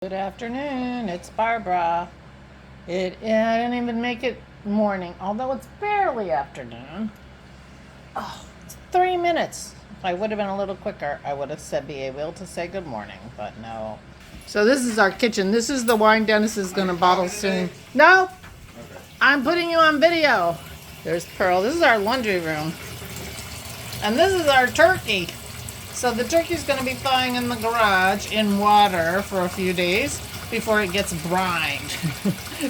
Good afternoon, it's Barbara. I didn't even make it morning, although it's barely afternoon. Oh, it's 3 minutes. If I would have been a little quicker, I would have be able to say good morning, but no. So this is our kitchen. This is the wine Dennis is going to bottle soon. No, okay. I'm putting you on video. There's Pearl. This is our laundry room. And this is our turkey. So the turkey's going to be thawing in the garage in water for a few days before it gets brined.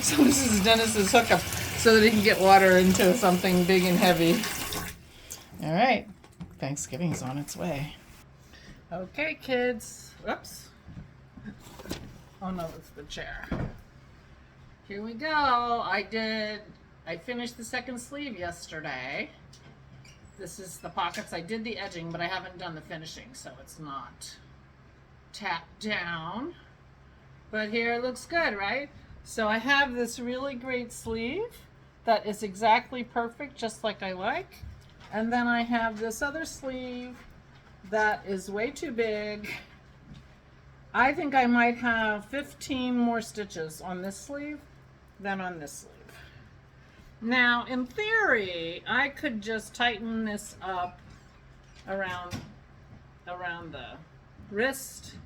So this is Dennis's hookup so that he can get water into something big and heavy. All right, Thanksgiving's on its way. Okay, kids. Oops. Oh no, it's the chair. Here we go. I finished the second sleeve yesterday. This is the pockets. I did the edging, but I haven't done the finishing, so it's not tapped down. But here it looks good, right? So I have this really great sleeve that is exactly perfect, just like I like. And then I have this other sleeve that is way too big. I think I might have 15 more stitches on this sleeve than on this sleeve. Now, in theory, I could just tighten this up around the wrist,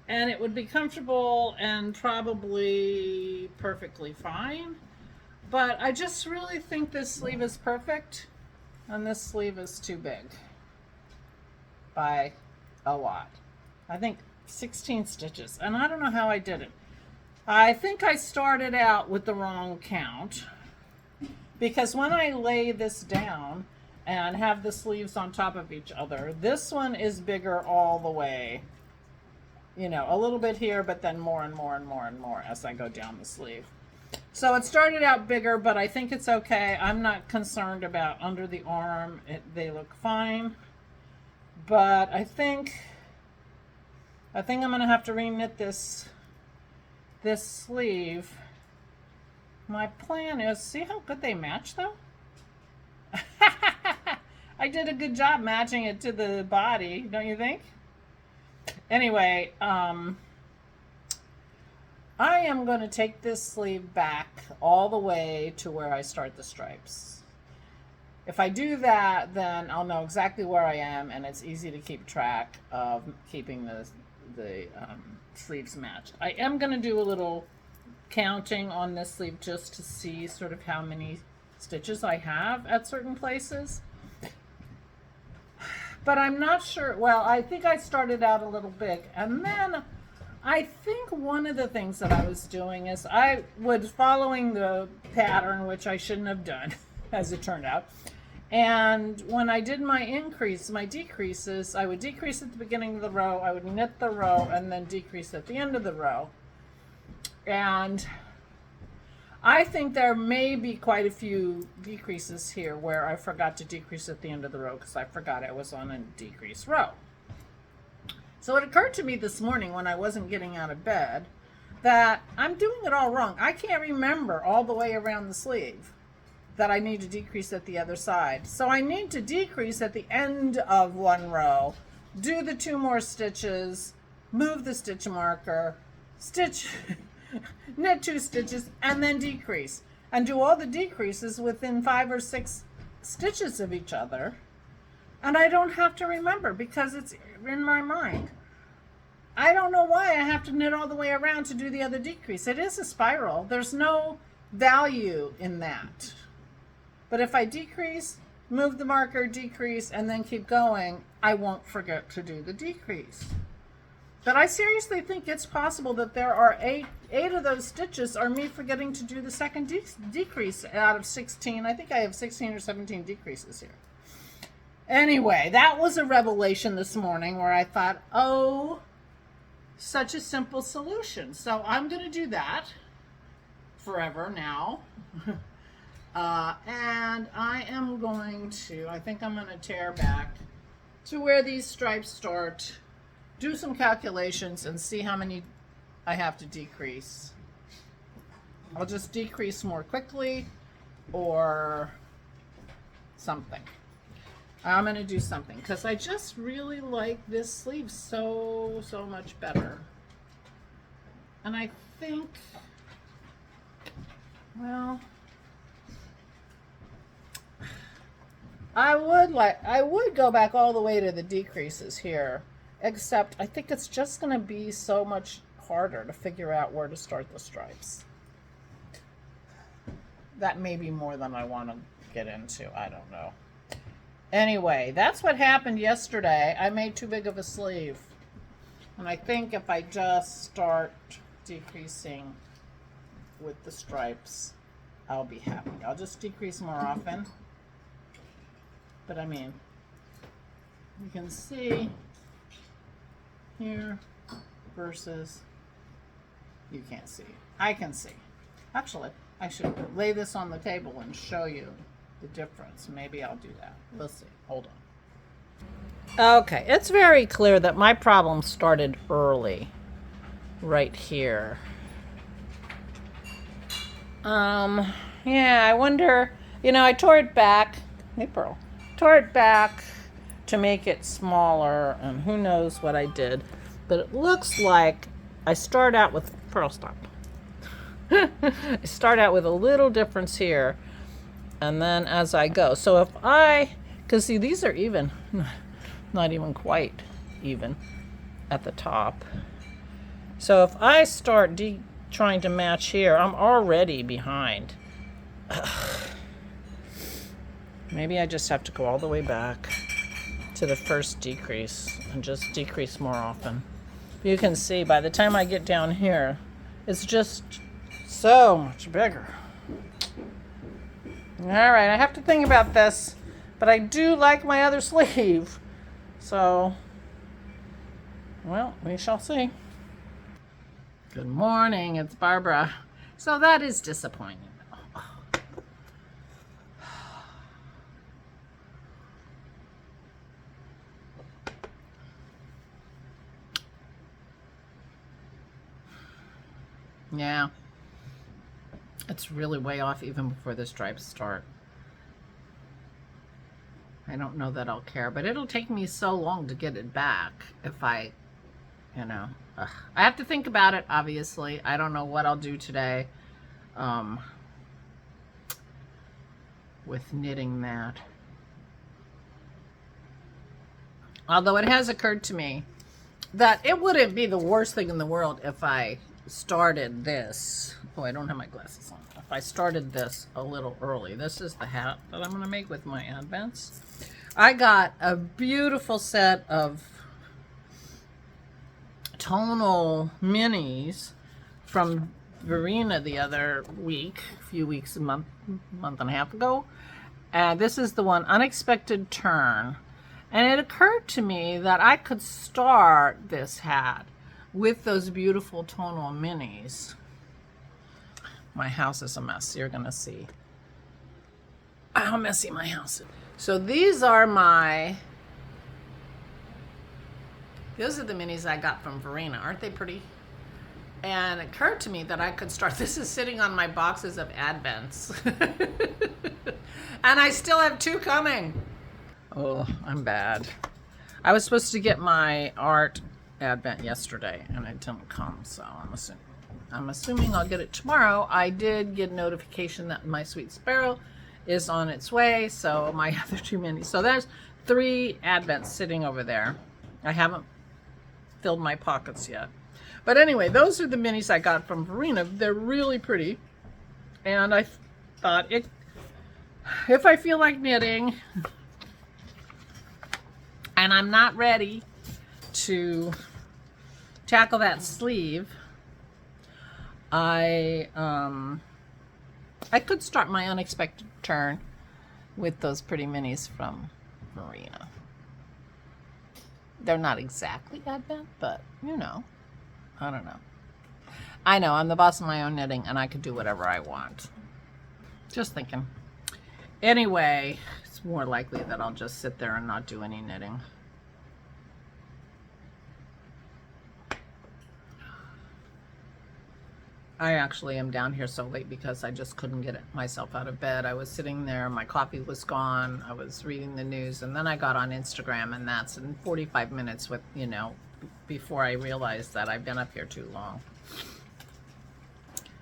and it would be comfortable and probably perfectly fine. But I just really think this sleeve is perfect, and this sleeve is too big by a lot. I think 16 stitches, and I don't know how I did it. I think I started out with the wrong count. Because when I lay this down and have the sleeves on top of each other, this one is bigger all the way. You know, a little bit here, but then more and more and more and more as I go down the sleeve. So it started out bigger, but I think it's okay. I'm not concerned about under the arm. They look fine. But I think I'm going to have to reknit this sleeve. My plan is, see how good they match though? I did a good job matching it to the body, don't you think? Anyway, I am going to take this sleeve back all the way to where I start the stripes. If I do that, then I'll know exactly where I am, and it's easy to keep track of keeping the sleeves matched. I am going to do a little counting on this sleeve just to see sort of how many stitches I have at certain places, but I'm not sure. Well, I think I started out a little big, and then I think one of the things that I was doing is I was following the pattern, which I shouldn't have done as it turned out. And when I did my decreases, I would decrease at the beginning of the row, I would knit the row, and then decrease at the end of the row. And I think there may be quite a few decreases here where I forgot to decrease at the end of the row because I forgot I was on a decrease row. So it occurred to me this morning when I wasn't getting out of bed that I'm doing it all wrong. I can't remember all the way around the sleeve that I need to decrease at the other side. So I need to decrease at the end of one row, do the 2 more stitches, move the stitch marker, stitch knit 2 stitches, and then decrease, and do all the decreases within 5 or 6 stitches of each other, and I don't have to remember because it's in my mind. I don't know why I have to knit all the way around to do the other decrease. It is a spiral. There's no value in that. But if I decrease, move the marker, decrease, and then keep going, I won't forget to do the decrease. But I seriously think it's possible that there are eight of those stitches are me forgetting to do the second decrease out of 16. I think I have 16 or 17 decreases here. Anyway, that was a revelation this morning where I thought, oh, such a simple solution. So I'm going to do that forever now. And I think I'm going to tear back to where these stripes start, do some calculations, and see how many I have to decrease. I'll just decrease more quickly or something. I'm going to do something because I just really like this sleeve so much better. And I think, well, I would go back all the way to the decreases here, except I think it's just going to be so much harder to figure out where to start the stripes. That may be more than I want to get into. I don't know. Anyway, that's what happened yesterday. I made too big of a sleeve. And I think if I just start decreasing with the stripes, I'll be happy. I'll just decrease more often. But I mean, you can see here versus, you can't see. I can see. Actually, I should lay this on the table and show you the difference. Maybe I'll do that. We'll see. Hold on. Okay, it's very clear that my problem started early, right here. Yeah, I wonder, you know, I tore it back. Hey, Pearl. Tore it back to make it smaller, and who knows what I did. But it looks like I start out with, Pearl, stop. I start out with a little difference here, and then as I go. So if because see, these are even, not even quite even at the top. So if I start trying to match here, I'm already behind. Maybe I just have to go all the way back to the first decrease and just decrease more often. You can see by the time I get down here, it's just so much bigger. All right, I have to think about this, but I do like my other sleeve. So, well, we shall see. Good morning, it's Barbara. So that is disappointing. Yeah, it's really way off even before the stripes start. I don't know that I'll care, but it'll take me so long to get it back if I, you know, I have to think about it, obviously. I don't know what I'll do today with knitting that. Although it has occurred to me that it wouldn't be the worst thing in the world if I started this. Oh, I don't have my glasses on. If I started this a little early. This is the hat that I'm going to make with my advents. I got a beautiful set of tonal minis from Verena the other week, a month and a half ago. This is the one, Unexpected Turn. And it occurred to me that I could start this hat with those beautiful tonal minis. My house is a mess. You're going to see how messy my house is. So these are those are the minis I got from Verena. Aren't they pretty? And it occurred to me that I could start, this is sitting on my boxes of Advents. And I still have 2 coming. Oh, I'm bad. I was supposed to get my art Advent yesterday and it didn't come, so I'm assuming I'll get it tomorrow. I did get a notification that my Sweet Sparrow is on its way, so my other 2 minis. So there's 3 Advents sitting over there. I haven't filled my pockets yet. But anyway, those are the minis I got from Verena. They're really pretty. And I thought, if I feel like knitting and I'm not ready to tackle that sleeve, I could start my Unexpected Turn with those pretty minis from Verena. They're not exactly Advent, but you know, I don't know. I know, I'm the boss of my own knitting and I could do whatever I want. Just thinking. Anyway, it's more likely that I'll just sit there and not do any knitting. I actually am down here so late because I just couldn't get myself out of bed. I was sitting there, my coffee was gone, I was reading the news, and then I got on Instagram, and that's in 45 minutes with, you know, before I realized that I've been up here too long.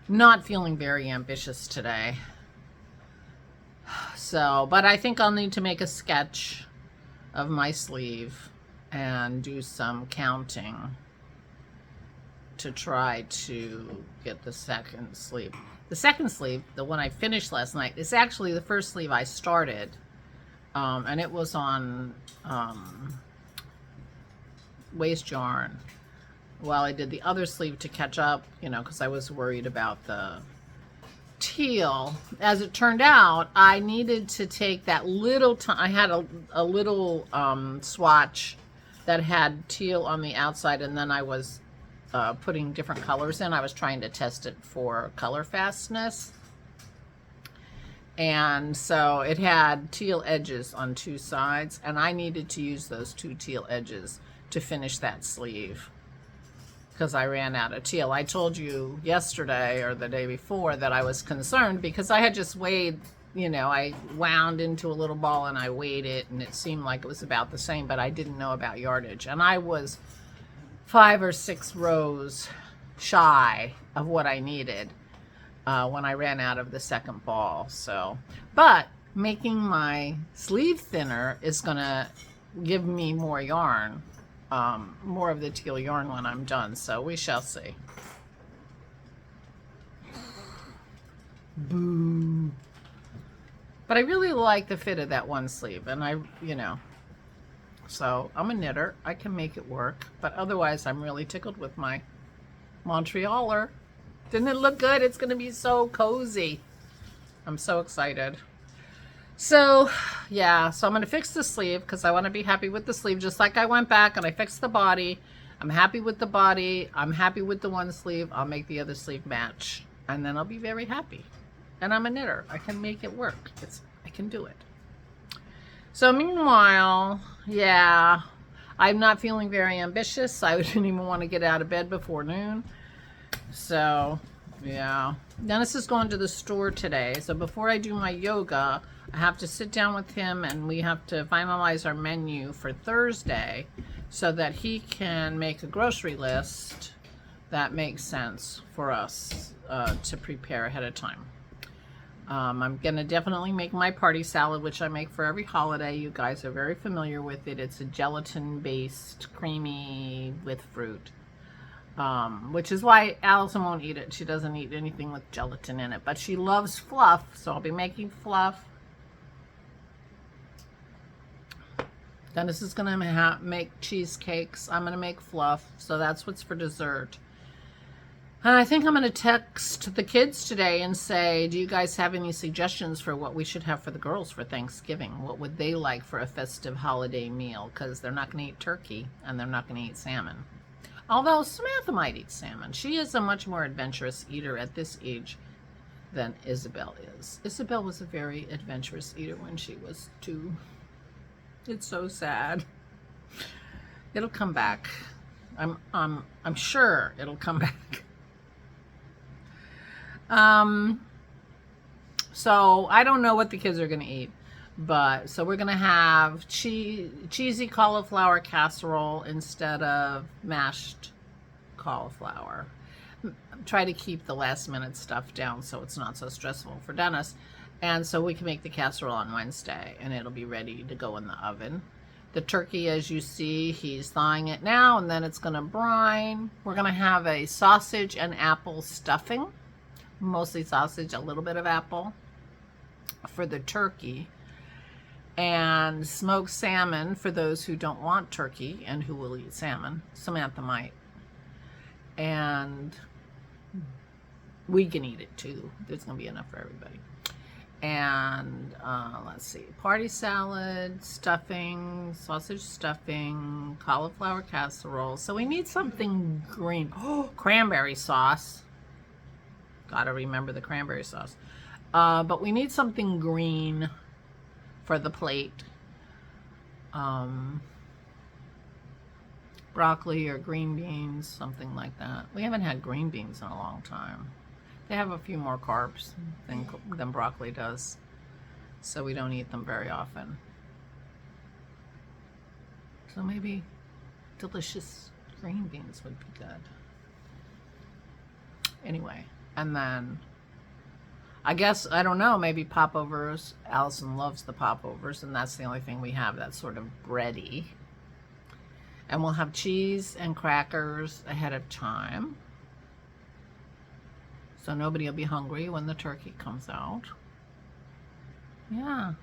Not feeling very ambitious today. So, but I think I'll need to make a sketch of my sleeve and do some counting to try to get the second sleeve. The second sleeve, the one I finished last night, is actually the first sleeve I started. And it was on waste yarn while I did the other sleeve to catch up, you know, because I was worried about the teal. As it turned out, I needed to take that little I had a little swatch that had teal on the outside, and then I was putting different colors in. I was trying to test it for color fastness. And so it had teal edges on two sides, and I needed to use those two teal edges to finish that sleeve because I ran out of teal. I told you yesterday or the day before that I was concerned because I had just weighed, you know, I wound into a little ball and I weighed it and it seemed like it was about the same, but I didn't know about yardage. And I was 5 or 6 rows shy of what I needed when I ran out of the second ball. So, but making my sleeve thinner is gonna give me more yarn, more of the teal yarn when I'm done. So we shall see. Boo. But I really like the fit of that one sleeve, and I, you know, so I'm a knitter. I can make it work, but otherwise I'm really tickled with my Montrealer. Didn't it look good? It's gonna be so cozy. I'm so excited. So yeah, so I'm gonna fix the sleeve because I want to be happy with the sleeve, just like I went back and I fixed the body. I'm happy with the body. I'm happy with the one sleeve. I'll make the other sleeve match, and then I'll be very happy. And I'm a knitter. I can make it work. I can do it. So meanwhile, yeah, I'm not feeling very ambitious. I didn't even want to get out of bed before noon. So yeah, Dennis is going to the store today. So before I do my yoga, I have to sit down with him and we have to finalize our menu for Thursday so that he can make a grocery list that makes sense for us to prepare ahead of time. I'm going to definitely make my party salad, which I make for every holiday. You guys are very familiar with it. It's a gelatin-based, creamy with fruit, which is why Allison won't eat it. She doesn't eat anything with gelatin in it, but she loves fluff, so I'll be making fluff. Dennis is going to make cheesecakes. I'm going to make fluff, so that's what's for dessert. And I think I'm going to text the kids today and say, do you guys have any suggestions for what we should have for the girls for Thanksgiving? What would they like for a festive holiday meal? Because they're not going to eat turkey and they're not going to eat salmon. Although Samantha might eat salmon. She is a much more adventurous eater at this age than Isabel is. Isabel was a very adventurous eater when she was 2. It's so sad. It'll come back. I'm sure it'll come back. So I don't know what the kids are going to eat, but so we're going to have cheesy cauliflower casserole instead of mashed cauliflower. Try to keep the last minute stuff down so it's not so stressful for Dennis. And so we can make the casserole on Wednesday and it'll be ready to go in the oven. The turkey, as you see, he's thawing it now and then it's going to brine. We're going to have a sausage and apple stuffing. Mostly sausage, a little bit of apple for the turkey, and smoked salmon for those who don't want turkey and who will eat salmon. Samantha might. And we can eat it too. There's going to be enough for everybody. And let's see, party salad, stuffing, sausage stuffing, cauliflower casserole. So we need something green. Oh, cranberry sauce. Gotta remember the cranberry sauce. But we need something green for the plate. Broccoli or green beans, something like that. We haven't had green beans in a long time. They have a few more carbs than broccoli does, so we don't eat them very often. So maybe delicious green beans would be good. Anyway. And then, I guess, I don't know, maybe popovers. Allison loves the popovers, and that's the only thing we have that's sort of bready. And we'll have cheese and crackers ahead of time, so nobody will be hungry when the turkey comes out. Yeah.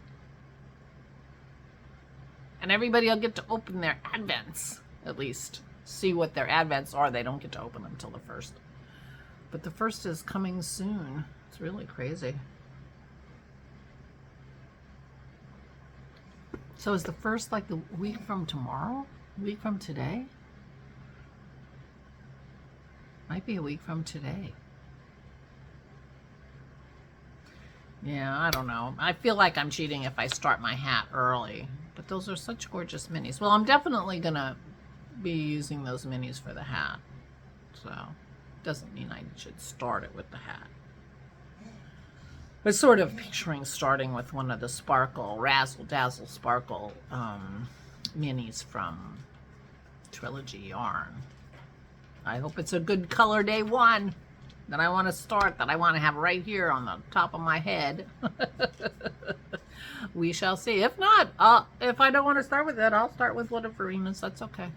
And everybody will get to open their Advents, at least. See what their Advents are. They don't get to open them until the 1st. But the 1st is coming soon. It's really crazy. So is the 1st like the week from tomorrow? A week from today? Might be a week from today. Yeah, I don't know. I feel like I'm cheating if I start my hat early. But those are such gorgeous minis. Well, I'm definitely going to be using those minis for the hat. So, doesn't mean I should start it with the hat. But sort of picturing starting with one of the sparkle, razzle dazzle sparkle minis from Trilogy Yarn. I hope it's a good color day one that I want to start, that I want to have right here on the top of my head. We shall see. If not, if I don't want to start with it, I'll start with one of Verena's. That's okay.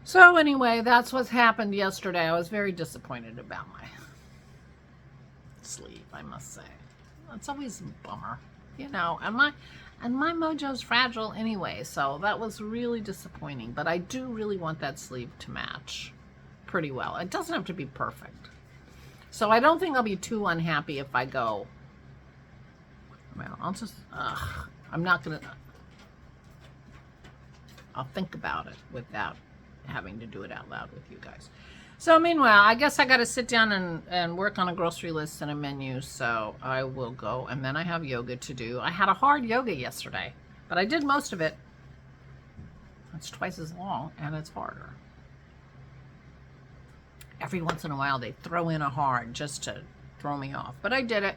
So anyway, that's what's happened yesterday. I was very disappointed about my sleeve, I must say. It's always a bummer, you know, and my mojo's fragile anyway, so that was really disappointing. But I do really want that sleeve to match pretty well. It doesn't have to be perfect. So I don't think I'll be too unhappy if I go, well, I'll just, I'm not gonna, I'll think about it without having to do it out loud with you guys. So meanwhile, I guess I got to sit down and work on a grocery list and a menu, so I will go, and then I have yoga to do. I had a hard yoga yesterday, but I did most of it. It's twice as long, and it's harder. Every once in a while, they throw in a hard just to throw me off, but I did it.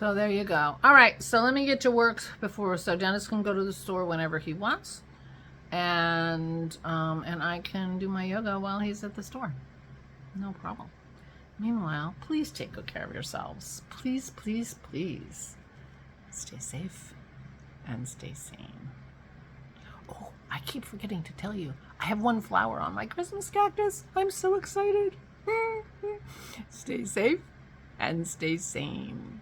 So there you go. All right, so let me get to work so Dennis can go to the store whenever he wants. And I can do my yoga while he's at the store. No problem. Meanwhile, please take good care of yourselves. Please, please, please. Stay safe and stay sane. Oh, I keep forgetting to tell you, I have one flower on my Christmas cactus. I'm so excited. Stay safe and stay sane.